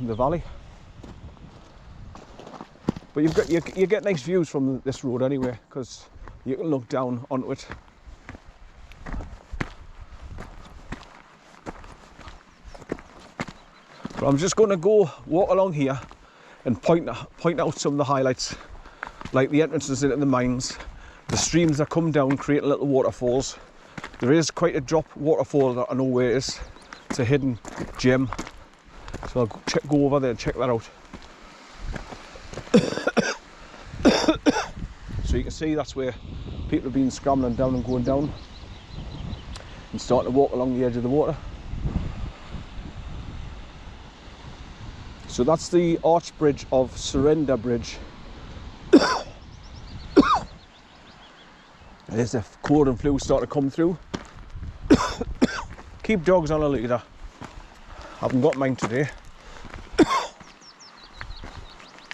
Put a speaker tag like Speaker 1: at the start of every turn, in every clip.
Speaker 1: the valley. But you get nice views from this road anyway, because you can look down onto it. But I'm just going to go walk along here and point out some of the highlights, like the entrances into the mines, the streams that come down creating little waterfalls. There is quite a drop waterfall that I know where it is. It's a hidden gem, so I'll go over there and check that out. So you can see that's where people have been scrambling down and going down and starting to walk along the edge of the water. So that's the arch bridge of Surrender Bridge. There's the cold and flu starting to come through. Keep dogs on a leader. Haven't got mine today.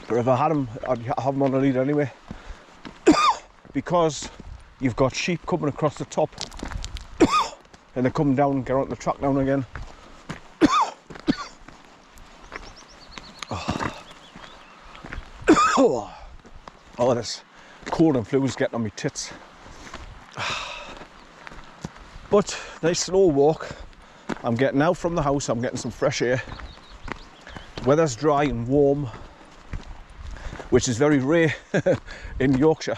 Speaker 1: But if I had them, I'd have them on a leader anyway. Because you've got sheep coming across the top and they come down and get on the track down again. Oh, this cold and flu is getting on my tits. But nice slow walk. I'm getting out from the house, I'm getting some fresh air. Weather's dry and warm, which is very rare in Yorkshire.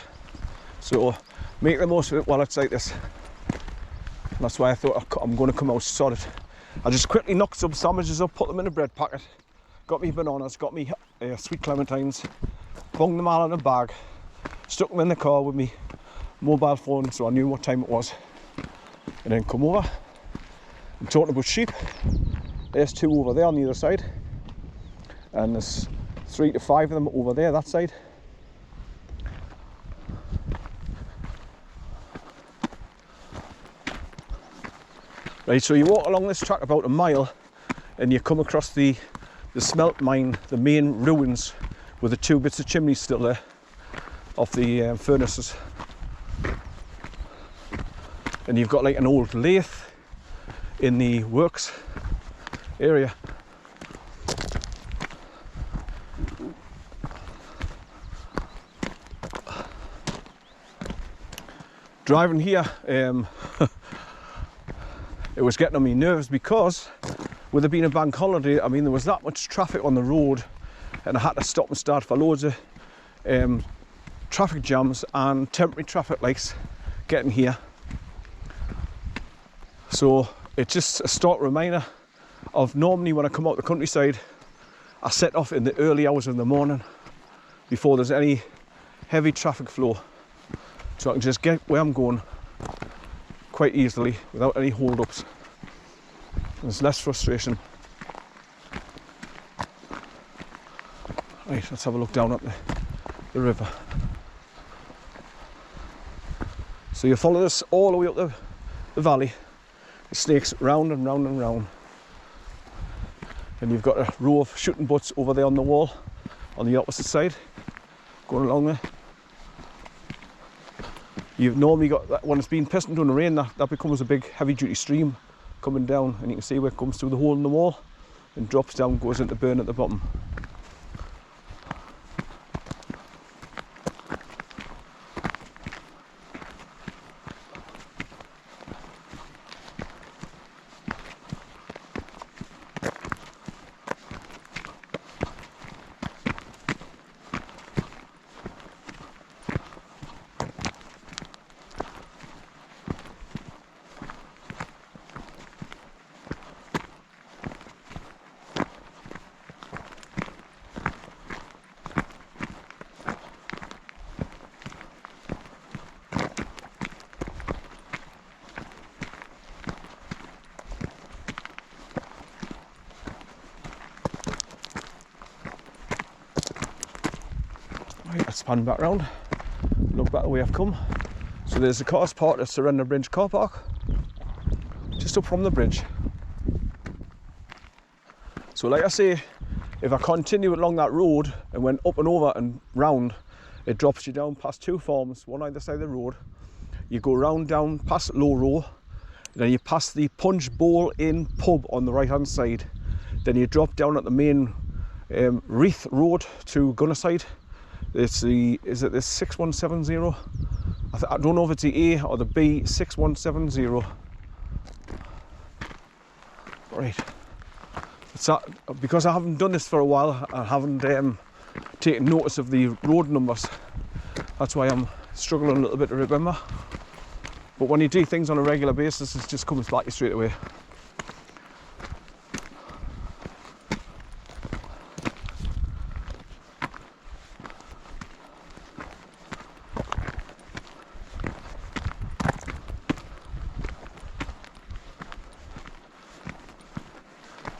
Speaker 1: So make the most of it while it's like this. And that's why I thought I'm going to come out sorted. I just quickly knocked some sandwiches up, put them in a bread packet, got me bananas, got me sweet clementines, bunged them all in a bag, stuck them in the car with me mobile phone so I knew what time it was, and then come over. I'm talking about sheep. There's 2 over there on the other side, and there's 3 to 5 of them over there that side. Right, so you walk along this track about a mile and you come across the smelt mine, the main ruins, with the 2 bits of chimney still there off the furnaces. And you've got like an old lathe in the works area. Driving here, it was getting on me nerves because with it being a bank holiday, I mean, there was that much traffic on the road and I had to stop and start for loads of traffic jams and temporary traffic lights getting here. So it's just a stark reminder of normally when I come out the countryside, I set off in the early hours of the morning before there's any heavy traffic flow, so I can just get where I'm going quite easily without any hold-ups. There's less frustration. Right, let's have a look down at the river. So you follow this all the way up the valley. It snakes round and round and round. And you've got a row of shooting butts over there on the wall on the opposite side, going along there. You've normally got that when it's been pissing down the rain, that becomes a big heavy duty stream coming down, and you can see where it comes through the hole in the wall and drops down, goes into burn at the bottom. Let's pan back round, look back the way I've come. So there's the cars parked at Surrender Bridge car park, just up from the bridge. So like I say, if I continue along that road and went up and over and round, it drops you down past 2 farms, one either side of the road. You go round down past Low Row, then you pass the Punch Bowl Inn pub on the right hand side. Then you drop down at the main Reith Road to Gunnerside. It's the, is it the 6170? I don't know if it's the A or the B, 6170. Right. It's that, because I haven't done this for a while, I haven't taken notice of the road numbers. That's why I'm struggling a little bit to remember. But when you do things on a regular basis, it just comes back to you straight away.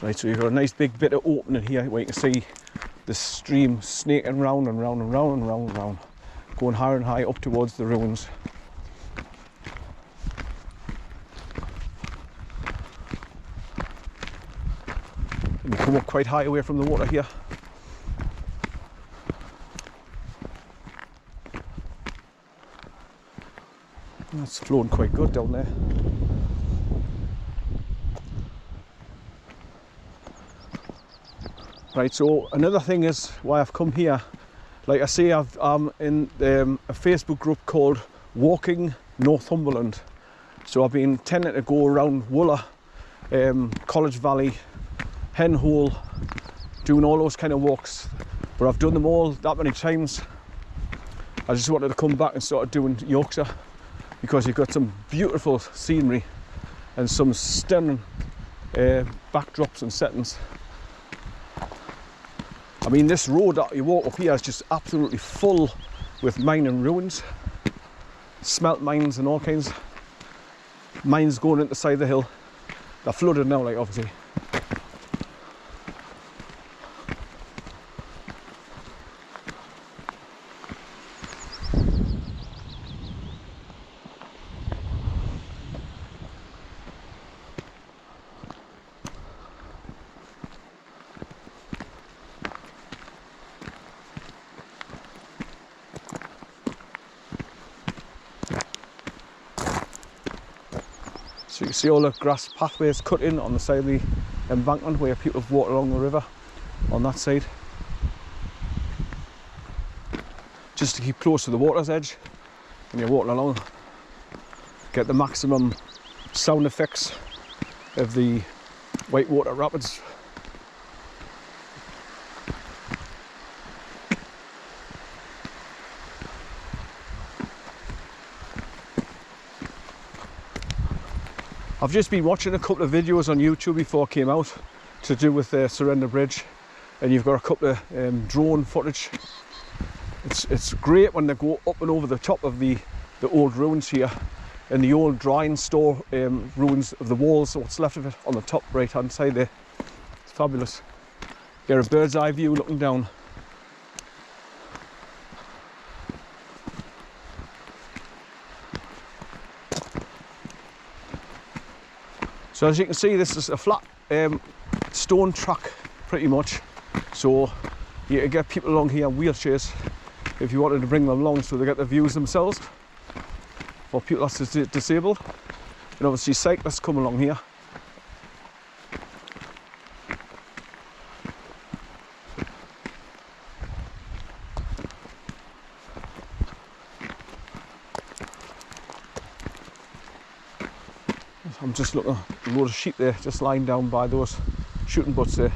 Speaker 1: Right, so you've got a nice big bit of opening here where you can see the stream snaking round and round and round and round and round, going higher and higher up towards the ruins. And you come up quite high away from the water here. And it's flowing quite good down there. Right, so another thing is why I've come here. Like I say, I'm in a Facebook group called Walking Northumberland. So I've been tending to go around Wooler, College Valley, Hen Hole, doing all those kind of walks. But I've done them all that many times. I just wanted to come back and start doing Yorkshire because you've got some beautiful scenery and some stunning backdrops and settings. I mean, this road that you walk up here is just absolutely full with mining ruins, smelt mines and all kinds. Mines going into the side of the hill. They're flooded now, like, obviously. So you can see all the grass pathways cut in on the side of the embankment where people have walked along the river on that side. Just to keep close to the water's edge when you're walking along. Get the maximum sound effects of the Whitewater Rapids. I've just been watching a couple of videos on YouTube before I came out to do with the Surrender Bridge, and you've got a couple of drone footage. It's great when they go up and over the top of the old ruins here, and the old drying store ruins of the walls, what's left of it on the top right hand side there. It's fabulous. Get a bird's eye view looking down. So as you can see, this is a flat stone track pretty much. So you can get people along here in wheelchairs if you wanted to bring them along so they get the views themselves. For people that's disabled. And obviously cyclists come along here. I'm just looking at a load of sheep there, just lying down by those shooting butts there.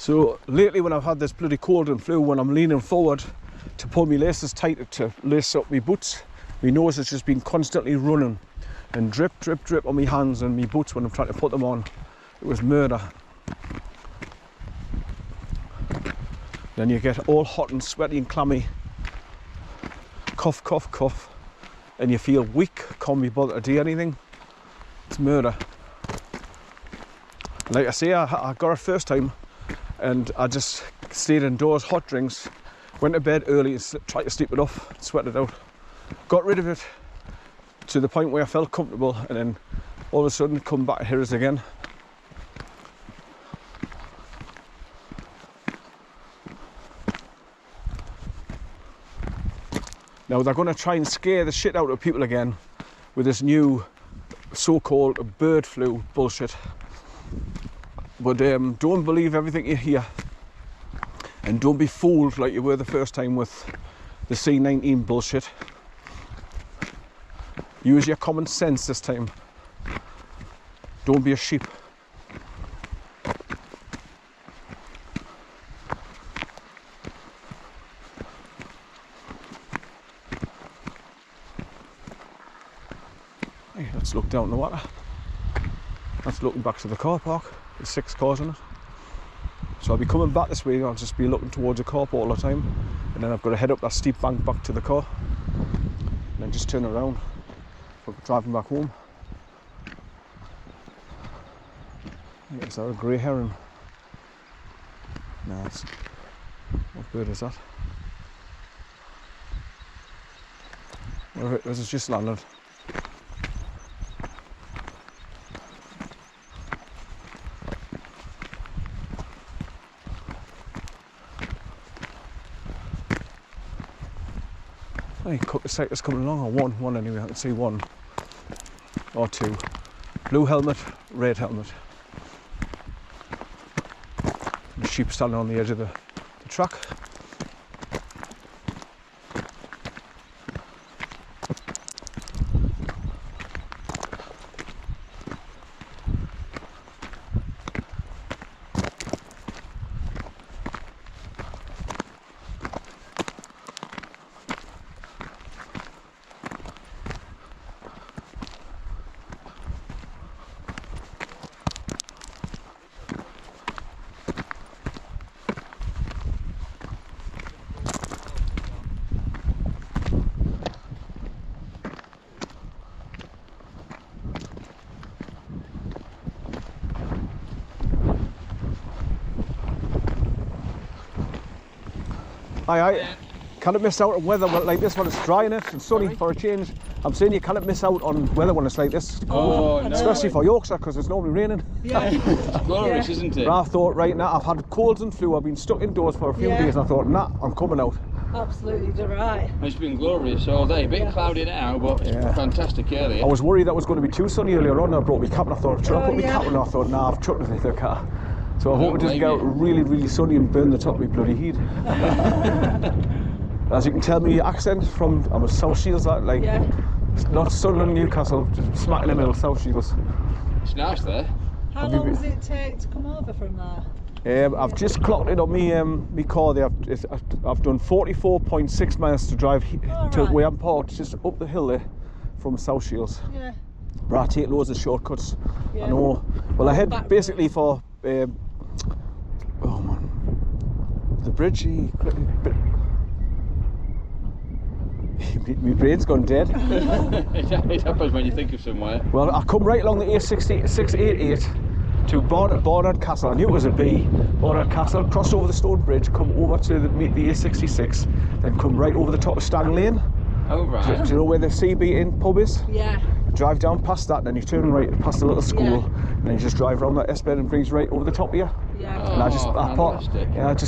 Speaker 1: So lately when I've had this bloody cold and flu, when I'm leaning forward to pull my laces tight to lace up my boots, my nose has just been constantly running and drip, drip, drip on my hands and my boots when I'm trying to put them on. It was murder. Then you get all hot and sweaty and clammy, cough, cough, cough, and you feel weak, can't be bothered to do anything. It's murder. Like I say, I got it first time, and I just stayed indoors, hot drinks, Went to bed early and tried to sleep it off, sweat it out. Got rid of it to the point where I felt comfortable, and then all of a sudden come back to hear us again. Now they're going to try and scare the shit out of people again with this new so-called bird flu bullshit. But don't believe everything you hear, and don't be fooled like you were the first time with the C19 bullshit. Use your common sense this time. Don't be a sheep. Hey, let's look down the water. That's looking back to the car park. There's 6 cars in it. So I'll be coming back this way. I'll just be looking towards the car park all the time, and then I've got to head up that steep bank back to the car, and then just turn around for driving back home. Is that a grey heron? No, it's... what bird is that? This is just landed. Hey, couple of cyclists coming along, or one anyway. I can see 1 or 2. Blue helmet, red helmet. The sheep standing on the edge of the track. Aye. Cannot miss out on weather like this when it's dry in it and sunny for a change. I'm saying you cannot miss out on weather when it's like this.
Speaker 2: Oh, no.
Speaker 1: Especially for Yorkshire, because it's normally raining.
Speaker 2: Yeah. It's glorious, isn't it?
Speaker 1: I thought, right now, I've had colds and flu. I've been stuck indoors for a few days, and I thought, nah, I'm coming out.
Speaker 3: Absolutely right.
Speaker 2: It's been glorious all day. A bit cloudy now, but it's fantastic earlier.
Speaker 1: I was worried that was going to be too sunny earlier on. I brought my cap and I thought, should I put my cap on? I thought, nah, I've chucked it in the car. So I hope it doesn't get really, really sunny and burn the top of my bloody heat. As you can tell, my accent from, I'm a South Shields, like, not Sunderland, Newcastle, just smack in the middle, South Shields.
Speaker 2: It's nice there.
Speaker 3: How long does it take to come over from there?
Speaker 1: I've just clocked it on me car there. I've done 44.6 miles to drive to where I'm parked, just up the hill there from South Shields.
Speaker 3: Yeah.
Speaker 1: But I take loads of shortcuts.
Speaker 3: Yeah.
Speaker 1: I know. Well, I head basically for oh man, the bridge. My brain's gone dead.
Speaker 2: It happens when you think of somewhere.
Speaker 1: Well, I come right along the A688 to Barnard Castle. I knew it was a B. Barnard Castle, cross over the stone bridge, come over to the A66, then come right over the top of Stang Lane.
Speaker 2: Oh, right.
Speaker 1: Do you know where the CB Inn pub is?
Speaker 3: Yeah.
Speaker 1: Drive down past that, and then you turn right past a little school, and then you just drive around that S-bend and brings right over the top of you.
Speaker 3: Yeah.
Speaker 2: Oh,
Speaker 1: And I just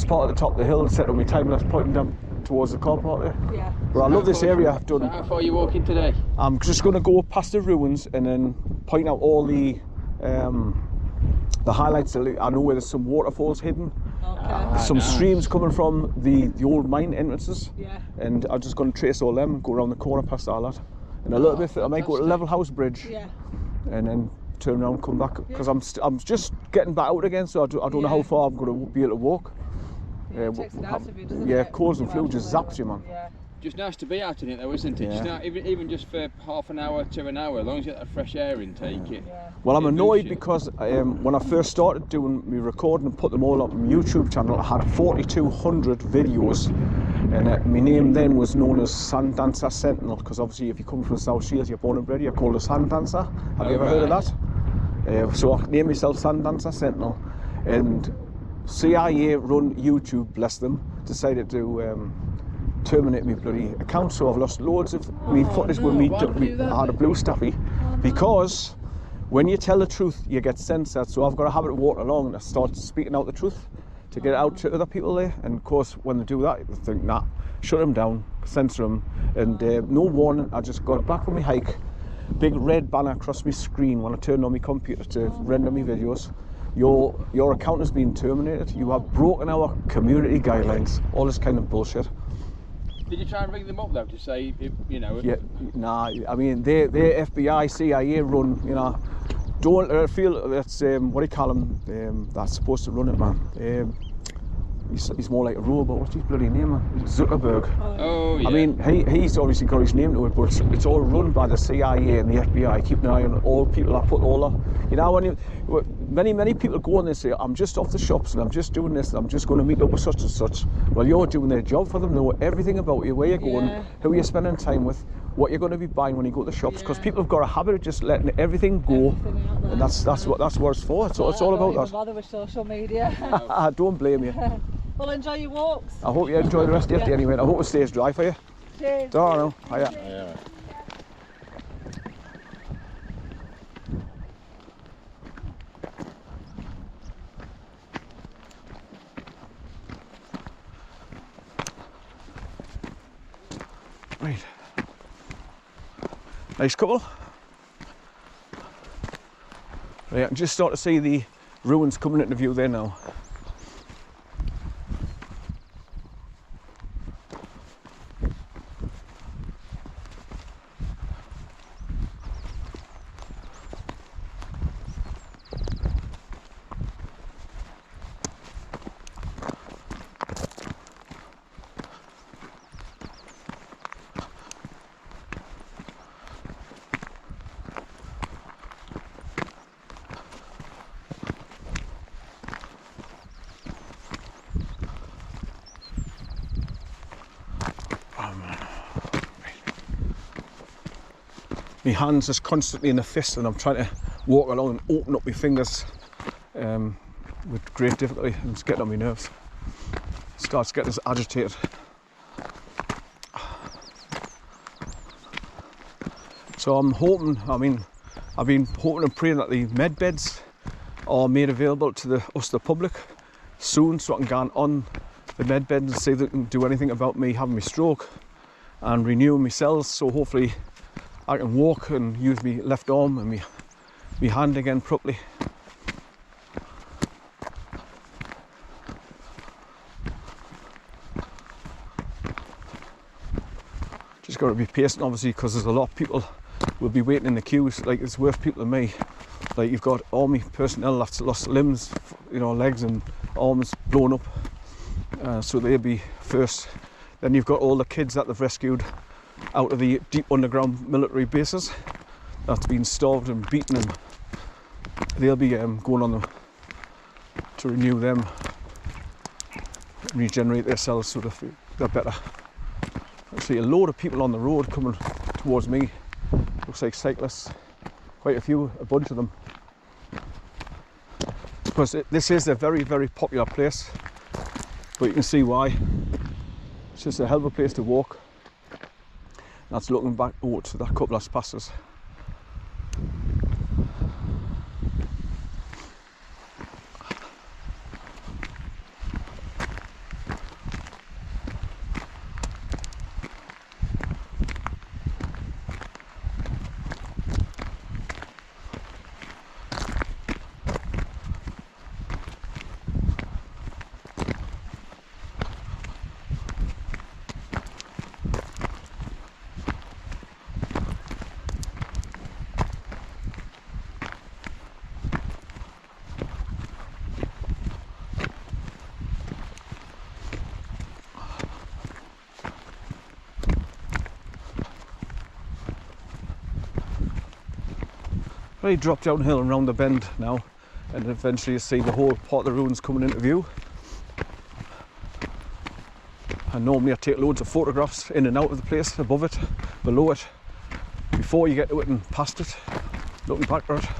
Speaker 1: park at the top of the hill and set up my time, and I was pointing down towards the car park there.
Speaker 3: Yeah.
Speaker 1: But I love this area. I've done.
Speaker 2: So how far are you walking today?
Speaker 1: I'm just going to go past the ruins and then point out all the highlights. I know where there's some waterfalls hidden.
Speaker 3: Okay.
Speaker 1: Some streams coming from the old mine entrances.
Speaker 3: Yeah.
Speaker 1: And I'm just going to trace all them, go around the corner past all that. And a little bit, I might go to Level House Bridge.
Speaker 3: Yeah.
Speaker 1: And then turn around and come back, because I'm just getting back out again, so I don't know how far I'm going to be able to walk.
Speaker 3: It takes it out of you, doesn't it?
Speaker 1: Colds and flu just zaps you, man.
Speaker 3: Yeah.
Speaker 2: Just nice to be out in it though, isn't it?
Speaker 1: Yeah.
Speaker 2: Just now, even just for half an hour to an hour, as long as you get that fresh air intake.
Speaker 1: Well, I'm
Speaker 2: it
Speaker 1: annoyed
Speaker 2: boosts you.
Speaker 1: because when I first started doing my recording and put them all up on my YouTube channel, I had 4,200 videos, and my name then was known as Sand Dancer Sentinel, because obviously if you come from South Shields, you're born and bred, you're called a sand dancer. Have you ever heard of that? So I named myself Sand Dancer Sentinel, and CIA run YouTube, bless them, decided to terminate me bloody account, so I've lost loads of me footage with me.
Speaker 2: Why did you do that
Speaker 1: I had a
Speaker 2: then?
Speaker 1: blue staffy because when you tell the truth, you get censored. So I've got a habit of walking along and I start speaking out the truth to get it out to other people there. And of course, when they do that, they think, nah, shut them down, censor them. And no warning, I just got back from my hike. Big red banner across my screen when I turned on my computer to render my videos. Your account has been terminated. You have broken our community guidelines. All this kind of bullshit.
Speaker 2: Did you try and ring them up though to say, you know?
Speaker 1: Yeah, nah. I mean, they're FBI, CIA run. You know, don't feel that's what do you call him? That's supposed to run it, man. He's more like a robot. What's his bloody name, man? Zuckerberg.
Speaker 2: Oh yeah.
Speaker 1: I mean, he's obviously got his name to it, but it's all run by the CIA and the FBI. Keep an eye on all people that put all the, you know, when many people go and they say, I'm just off the shops and I'm just doing this and I'm just going to meet up with such and such. Well, you're doing their job for them, know everything about you, where you're going, who you're spending time with, what you're going to be buying when you go to the shops, because people have got a habit of just letting everything go, and that's what it's for. It's all about that.
Speaker 3: Bother with social media.
Speaker 1: I don't blame you.
Speaker 3: Well, enjoy your walks.
Speaker 1: I hope you enjoy the rest of your day anyway. I hope it stays dry for you.
Speaker 3: Cheers.
Speaker 1: Don't know. Hiya.
Speaker 2: Yeah.
Speaker 1: Right. Nice couple. Right, I can just start to see the ruins coming into view there now. My hands is constantly in a fist and I'm trying to walk along and open up my fingers with great difficulty, and it's getting on my nerves. It starts getting us agitated. So I'm hoping, I've been hoping and praying that the med beds are made available to the public soon, so I can go on the med beds and see if they can do anything about me having my stroke and renewing my cells, so hopefully I can walk and use my left arm and my hand again properly. Just got to be patient, obviously, because there's a lot of people will be waiting in the queues. Like, it's worth people than me. Like, you've got army personnel that's lost limbs, you know, legs and arms blown up, so they'll be first. Then you've got all the kids that they've rescued out of the deep underground military bases that's been starved and beaten, and they'll be going on them to renew them, regenerate their cells so they're better. I see a load of people on the road coming towards me. Looks like cyclists, quite a bunch of them. Because this is a very, very popular place, but you can see why. It's just a hell of a place to walk. That's looking back to that couple that's past us. Very drop downhill and round the bend now, and eventually you see the whole part of the ruins coming into view. And normally I take loads of photographs in and out of the place, above it, below it, before you get to it and past it, looking back at it.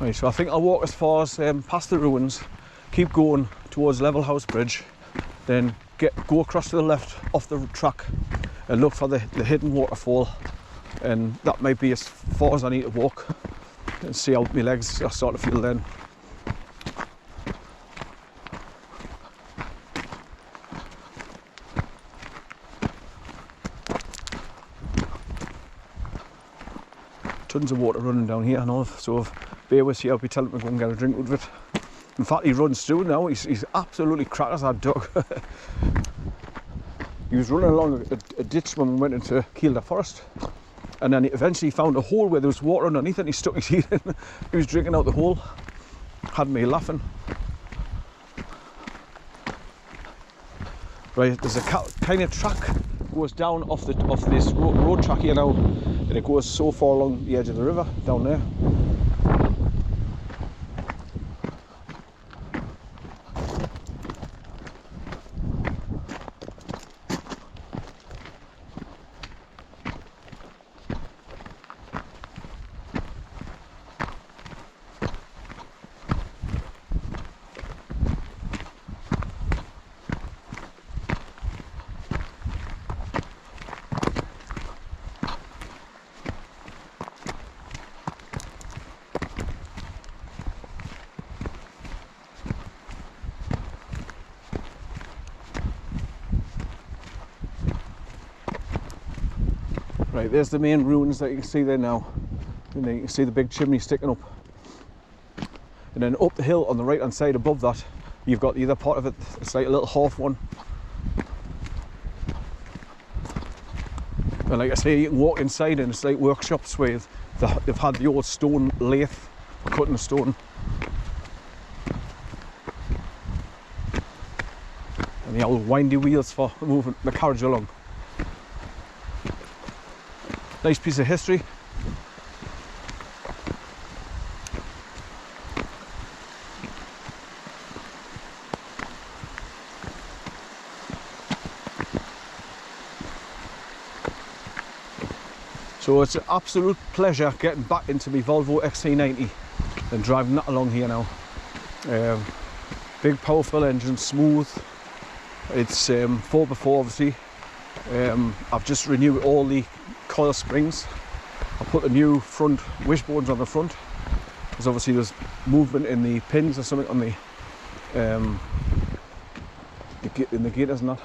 Speaker 1: Right, so I think I'll walk as far as past the ruins, keep going towards Level House Bridge, then go across to the left off the track and look for the hidden waterfall, and that might be as far as I need to walk, and see how my legs are starting to feel then. Tons of water running down here and all, so if bear with you, I'll be telling him to go and get a drink out of it. In fact, he runs through now. He's absolutely crackers, that dog. He was running along a ditch when we went into Kielder Forest, and then he eventually found a hole where there was water underneath it, and he stuck his head in. He was drinking out the hole. Had me laughing. Right, there's a kind of track goes down off this road track here now, and it goes so far along the edge of the river down there. Right, there's the main ruins that you can see there now, and then you can see the big chimney sticking up, and then up the hill on the right hand side above that you've got the other part of it. It's like a little half one, and like I say, you can walk inside and it's like workshops where they've had the old stone lathe cutting the stone, and the old windy wheels for moving the carriage along. Nice piece of history. So it's an absolute pleasure getting back into my Volvo XC90 and driving that along here now. Big powerful engine, smooth. It's 4x4 obviously. I've just renewed all the coil springs. I put the new front wishbones on the front, because obviously there's movement in the pins or something on the gaiters and that.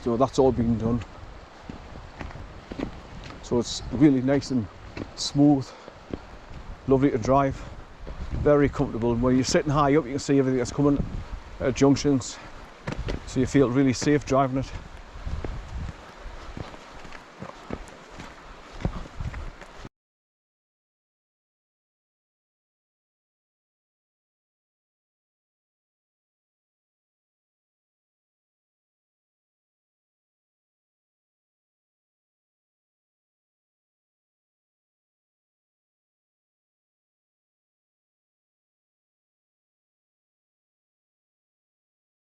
Speaker 1: So that's all been done. So it's really nice and smooth, lovely to drive, very comfortable. And when you're sitting high up, you can see everything that's coming at junctions, so you feel really safe driving it.